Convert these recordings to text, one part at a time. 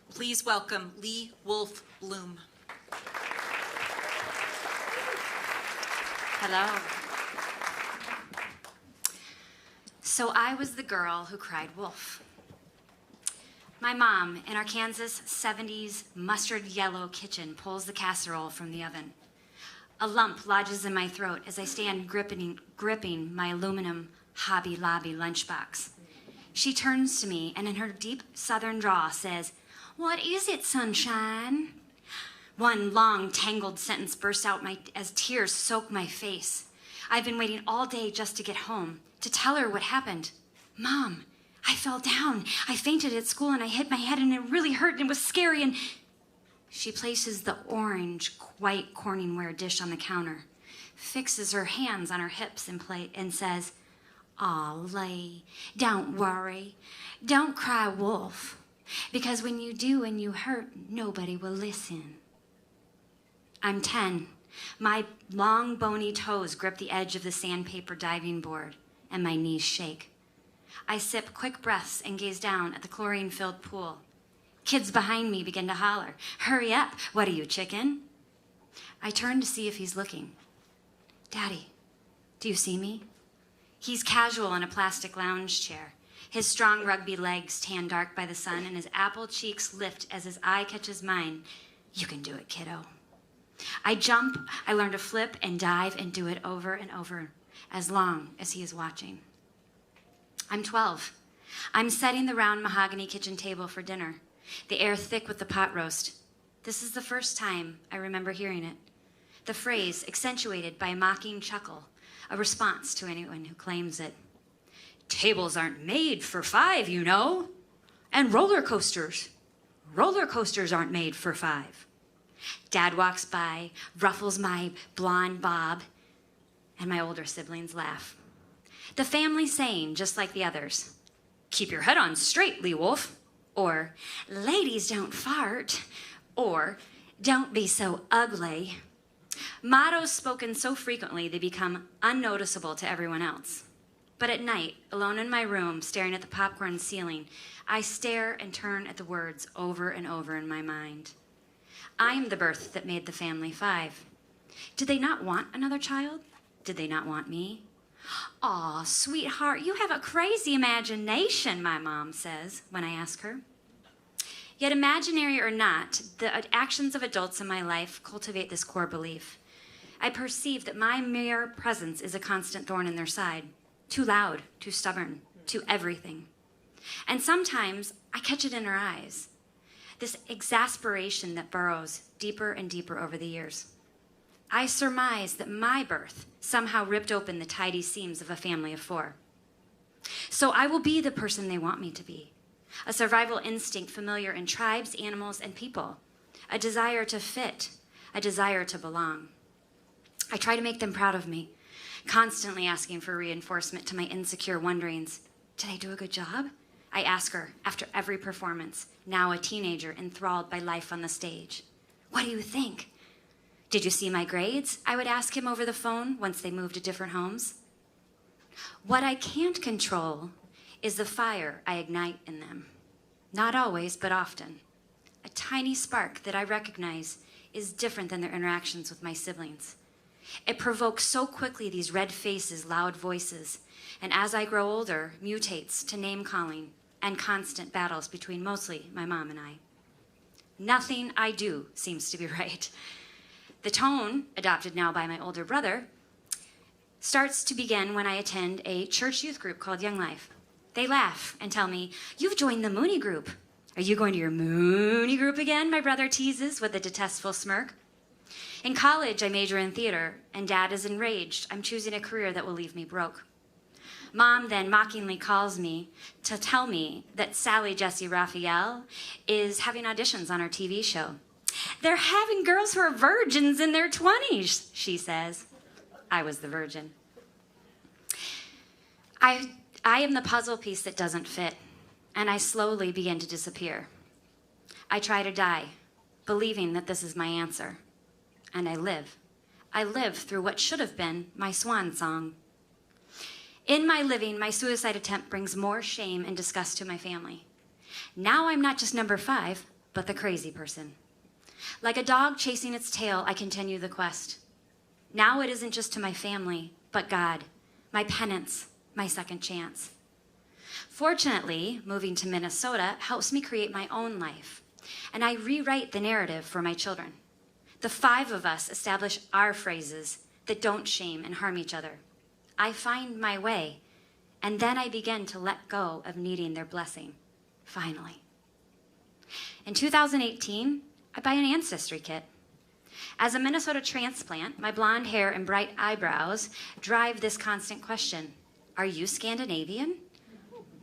Please welcome Wolfe Blum. Hello. So I was the girl who cried wolf. My mom, in our Kansas 70s mustard yellow kitchen, pulls the casserole from the oven. A lump lodges in my throat as I stand gripping my aluminum Hobby Lobby lunchbox. She turns to me and in her deep southern drawl says, "What is it, sunshine?" One long, tangled sentence bursts out as tears soak my face. I've been waiting all day just to get home, to tell her what happened. "Mom, I fell down. I fainted at school and I hit my head and it really hurt and it was scary." And she places the orange, white Corningware dish on the counter, fixes her hands on her hips and says, "Aw, Lay, don't worry. Don't cry wolf, because when you do and you hurt, nobody will listen." I'm 10. My long, bony toes grip the edge of the sandpaper diving board, and my knees shake. I sip quick breaths and gaze down at the chlorine-filled pool. Kids behind me begin to holler, "Hurry up, what are you, chicken?" I turn to see if he's looking. "Daddy, do you see me?" He's casual in a plastic lounge chair. His strong rugby legs tan dark by the sun, and his apple cheeks lift as his eye catches mine. "You can do it, kiddo." I jump, I learn to flip and dive and do it over and over, as long as he is watching. I'm 12. I'm setting the round mahogany kitchen table for dinner, the air thick with the pot roast. This is the first time I remember hearing it. The phrase accentuated by a mocking chuckle, a response to anyone who claims it. "Tables aren't made for 5, you know. And roller coasters aren't made for 5. Dad walks by, ruffles my blonde bob, and my older siblings laugh. The family saying, just like the others, "Keep your head on straight, Wolfe," or "Ladies don't fart," or "Don't be so ugly." Mottos spoken so frequently they become unnoticeable to everyone else. But at night, alone in my room, staring at the popcorn ceiling, I stare and turn at the words over and over in my mind. I am the birth that made the family 5. Did they not want another child? Did they not want me? "Aw, sweetheart, you have a crazy imagination," my mom says when I ask her. Yet imaginary or not, the actions of adults in my life cultivate this core belief. I perceive that my mere presence is a constant thorn in their side. Too loud, too stubborn, too everything. And sometimes I catch it in her eyes. This exasperation that burrows deeper and deeper over the years. I surmise that my birth somehow ripped open the tidy seams of a family of 4. So I will be the person they want me to be. A survival instinct familiar in tribes, animals, and people. A desire to fit, a desire to belong. I try to make them proud of me, constantly asking for reinforcement to my insecure wonderings. Did I do a good job? I ask her after every performance, now a teenager enthralled by life on the stage. "What do you think?" "Did you see my grades?" I would ask him over the phone once they moved to different homes. What I can't control is the fire I ignite in them. Not always, but often. A tiny spark that I recognize is different than their interactions with my siblings. It provokes so quickly these red faces, loud voices, and as I grow older, mutates to name-calling and constant battles between mostly my mom and I. Nothing I do seems to be right. The tone, adopted now by my older brother, starts to begin when I attend a church youth group called Young Life. They laugh and tell me, "You've joined the Mooney group." "Are you going to your Mooney group again?" my brother teases with a detestful smirk. In college, I major in theater, and Dad is enraged. I'm choosing a career that will leave me broke. Mom then mockingly calls me to tell me that Sally Jesse Raphael is having auditions on her TV show. "They're having girls who are virgins in their 20s, she says. I was the virgin. I am the puzzle piece that doesn't fit, and I slowly begin to disappear. I try to die, believing that this is my answer, and I live. I live through what should have been my swan song. In my living, my suicide attempt brings more shame and disgust to my family. Now I'm not just number 5, but the crazy person. Like a dog chasing its tail, I continue the quest. Now it isn't just to my family, but God, my penance, my second chance. Fortunately, moving to Minnesota helps me create my own life, and I rewrite the narrative for my children. The 5 of us establish our phrases that don't shame and harm each other. I find my way, and then I begin to let go of needing their blessing, finally. In 2018, I buy an ancestry kit. As a Minnesota transplant, my blonde hair and bright eyebrows drive this constant question. Are you Scandinavian?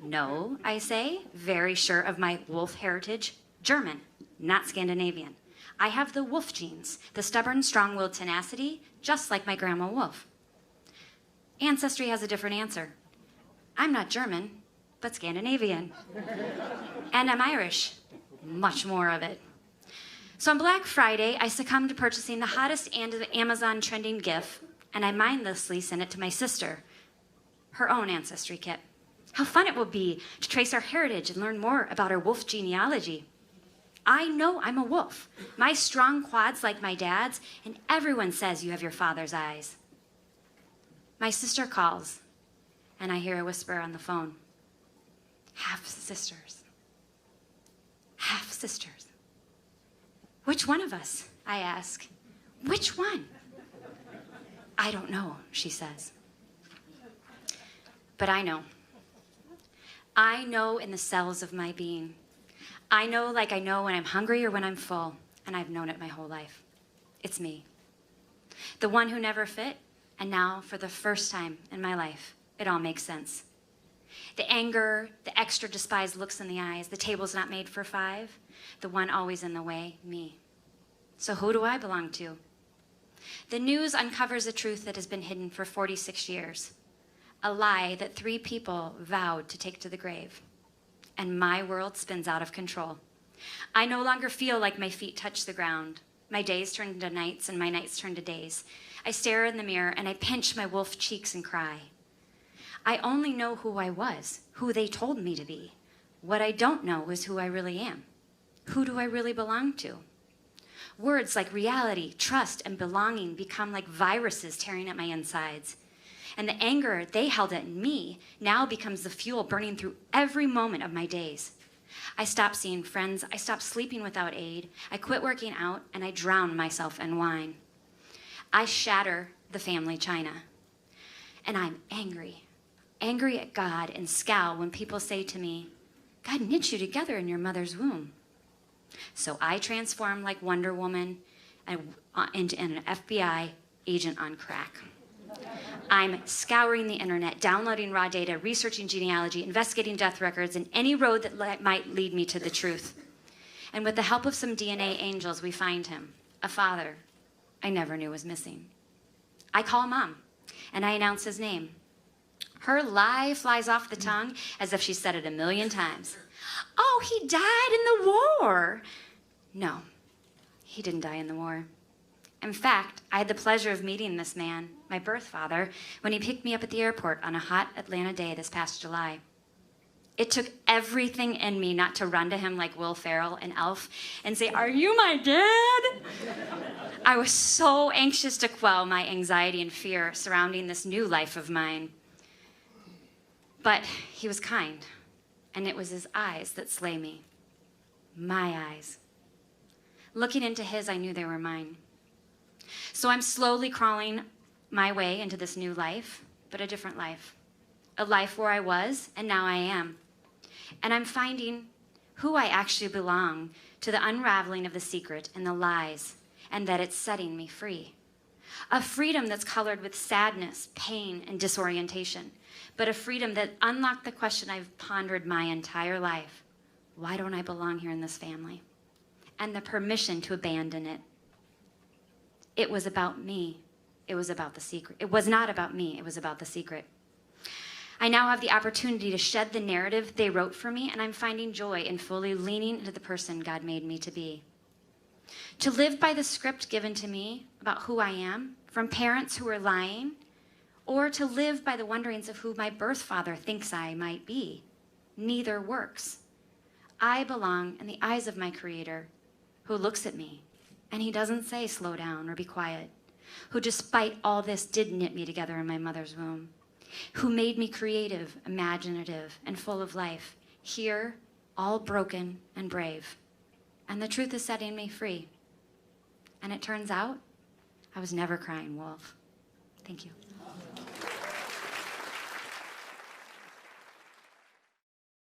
No, I say, very sure of my Wolfe heritage. German, not Scandinavian. I have the Wolfe genes, the stubborn, strong-willed tenacity, just like my grandma Wolfe. Ancestry has a different answer. I'm not German, but Scandinavian. And I'm Irish, much more of it. So on Black Friday, I succumbed to purchasing the hottest Amazon trending GIF, and I mindlessly sent it to my sister, her own ancestry kit. How fun it will be to trace our heritage and learn more about our wolf genealogy. I know I'm a wolf. My strong quads like my dad's, and everyone says you have your father's eyes. My sister calls, and I hear a whisper on the phone. Half sisters. Half sisters. Which one of us? I ask. Which one? I don't know, she says. But I know. I know in the cells of my being. I know like I know when I'm hungry or when I'm full, and I've known it my whole life. It's me. The one who never fit, and now, for the first time in my life, it all makes sense. The anger, the extra despised looks in the eyes, the table's not made for 5, the one always in the way, me. So who do I belong to? The news uncovers a truth that has been hidden for 46 years. A lie that 3 people vowed to take to the grave. And my world spins out of control. I no longer feel like my feet touch the ground. My days turn into nights and my nights turn to days. I stare in the mirror and I pinch my wolf cheeks and cry. I only know who I was, who they told me to be. What I don't know is who I really am. Who do I really belong to? Words like reality, trust, and belonging become like viruses tearing at my insides. And the anger they held at me now becomes the fuel burning through every moment of my days. I stop seeing friends, I stop sleeping without aid, I quit working out, and I drown myself in wine. I shatter the family china. And I'm angry at God and scowl when people say to me, God knit you together in your mother's womb. So I transform like Wonder Woman into an FBI agent on crack. I'm scouring the internet, downloading raw data, researching genealogy, investigating death records, and any road that might lead me to the truth. And with the help of some DNA angels, we find him, a father I never knew was missing. I call Mom, and I announce his name. Her lie flies off the tongue as if she said it 1,000,000 times. Oh, he died in the war. No, he didn't die in the war. In fact, I had the pleasure of meeting this man, my birth father, when he picked me up at the airport on a hot Atlanta day this past July. It took everything in me not to run to him like Will Ferrell and Elf and say, "Are you my dad?" I was so anxious to quell my anxiety and fear surrounding this new life of mine. But he was kind, and it was his eyes that slay me. My eyes. Looking into his, I knew they were mine. So I'm slowly crawling my way into this new life, but a different life. A life where I was, and now I am. And I'm finding who I actually belong to the unraveling of the secret and the lies, and that it's setting me free. A freedom that's colored with sadness, pain, and disorientation, but a freedom that unlocked the question I've pondered my entire life. Why don't I belong here in this family? And the permission to abandon it. It was about me. It was about the secret. It was not about me. It was about the secret. I now have the opportunity to shed the narrative they wrote for me, and I'm finding joy in fully leaning into the person God made me to be. To live by the script given to me about who I am, from parents who are lying, or to live by the wonderings of who my birth father thinks I might be. Neither works. I belong in the eyes of my Creator, who looks at me, and he doesn't say slow down or be quiet, who despite all this did knit me together in my mother's womb, who made me creative, imaginative, and full of life, here, all broken and brave. And the truth is setting me free. And it turns out, I was never crying wolf. Thank you.